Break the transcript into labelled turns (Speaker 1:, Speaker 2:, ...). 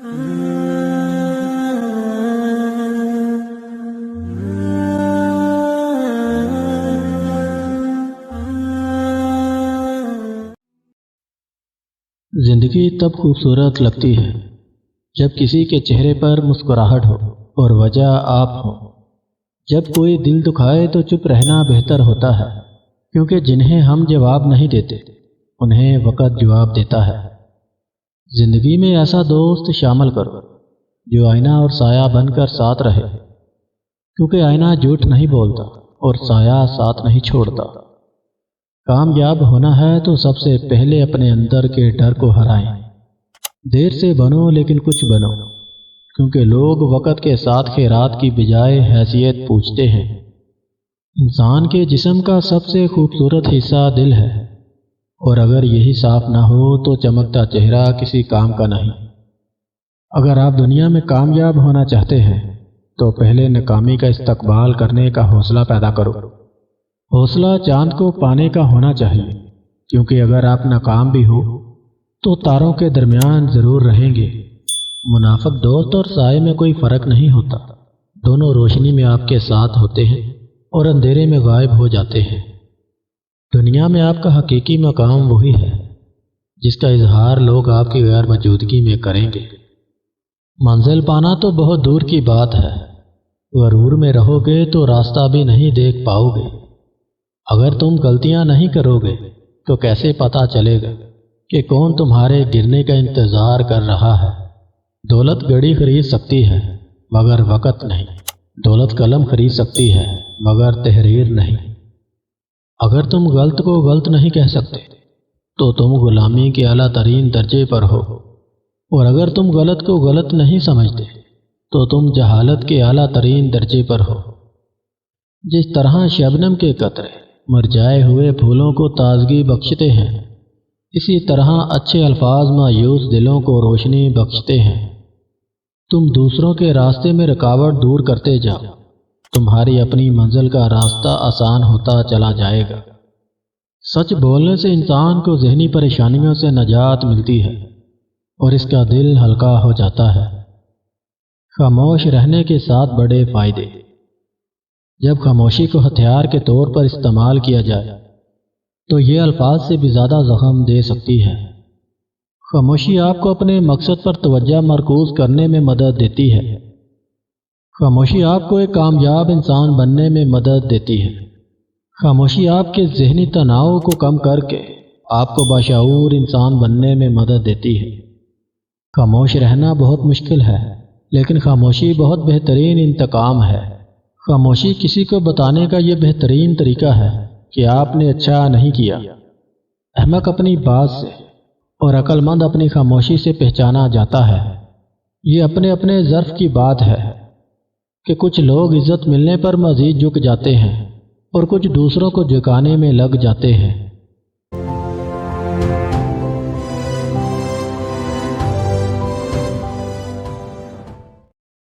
Speaker 1: زندگی تب خوبصورت لگتی ہے جب کسی کے چہرے پر مسکراہٹ ہو اور وجہ آپ ہو۔ جب کوئی دل دکھائے تو چپ رہنا بہتر ہوتا ہے، کیونکہ جنہیں ہم جواب نہیں دیتے انہیں وقت جواب دیتا ہے۔ زندگی میں ایسا دوست شامل کرو جو آئینہ اور سایہ بن کر ساتھ رہے، کیونکہ آئینہ جھوٹ نہیں بولتا اور سایہ ساتھ نہیں چھوڑتا۔ کامیاب ہونا ہے تو سب سے پہلے اپنے اندر کے ڈر کو ہرائیں۔ دیر سے بنو لیکن کچھ بنو، کیونکہ لوگ وقت کے ساتھ خیرات کی بجائے حیثیت پوچھتے ہیں۔ انسان کے جسم کا سب سے خوبصورت حصہ دل ہے، اور اگر یہی صاف نہ ہو تو چمکتا چہرہ کسی کام کا نہیں۔ اگر آپ دنیا میں کامیاب ہونا چاہتے ہیں تو پہلے ناکامی کا استقبال کرنے کا حوصلہ پیدا کرو۔ حوصلہ چاند کو پانے کا ہونا چاہیے، کیونکہ اگر آپ ناکام بھی ہو تو تاروں کے درمیان ضرور رہیں گے۔ منافق دوست اور سائے میں کوئی فرق نہیں ہوتا، دونوں روشنی میں آپ کے ساتھ ہوتے ہیں اور اندھیرے میں غائب ہو جاتے ہیں۔ دنیا میں آپ کا حقیقی مقام وہی ہے جس کا اظہار لوگ آپ کی غیر موجودگی میں کریں گے۔ منزل پانا تو بہت دور کی بات ہے، غرور میں رہو گے تو راستہ بھی نہیں دیکھ پاؤ گے۔ اگر تم غلطیاں نہیں کرو گے تو کیسے پتہ چلے گا کہ کون تمہارے گرنے کا انتظار کر رہا ہے؟ دولت گھڑی خرید سکتی ہے مگر وقت نہیں، دولت قلم خرید سکتی ہے مگر تحریر نہیں۔ اگر تم غلط کو غلط نہیں کہہ سکتے تو تم غلامی کے اعلیٰ ترین درجے پر ہو، اور اگر تم غلط کو غلط نہیں سمجھتے تو تم جہالت کے اعلیٰ ترین درجے پر ہو۔ جس طرح شبنم کے قطرے مرجھائے ہوئے پھولوں کو تازگی بخشتے ہیں، اسی طرح اچھے الفاظ مایوس دلوں کو روشنی بخشتے ہیں۔ تم دوسروں کے راستے میں رکاوٹ دور کرتے جاؤ، تمہاری اپنی منزل کا راستہ آسان ہوتا چلا جائے گا۔ سچ بولنے سے انسان کو ذہنی پریشانیوں سے نجات ملتی ہے اور اس کا دل ہلکا ہو جاتا ہے۔ خاموش رہنے کے 7 بڑے فائدے۔ جب خاموشی کو ہتھیار کے طور پر استعمال کیا جائے تو یہ الفاظ سے بھی زیادہ زخم دے سکتی ہے۔ خاموشی آپ کو اپنے مقصد پر توجہ مرکوز کرنے میں مدد دیتی ہے۔ خاموشی آپ کو ایک کامیاب انسان بننے میں مدد دیتی ہے۔ خاموشی آپ کے ذہنی تناؤ کو کم کر کے آپ کو باشعور انسان بننے میں مدد دیتی ہے۔ خاموش رہنا بہت مشکل ہے، لیکن خاموشی بہت بہترین انتقام ہے۔ خاموشی کسی کو بتانے کا یہ بہترین طریقہ ہے کہ آپ نے اچھا نہیں کیا۔ احمق اپنی بات سے اور عقل مند اپنی خاموشی سے پہچانا جاتا ہے۔ یہ اپنے اپنے ظرف کی بات ہے کہ کچھ لوگ عزت ملنے پر مزید جھک جاتے ہیں اور کچھ دوسروں کو جھکانے میں لگ جاتے ہیں۔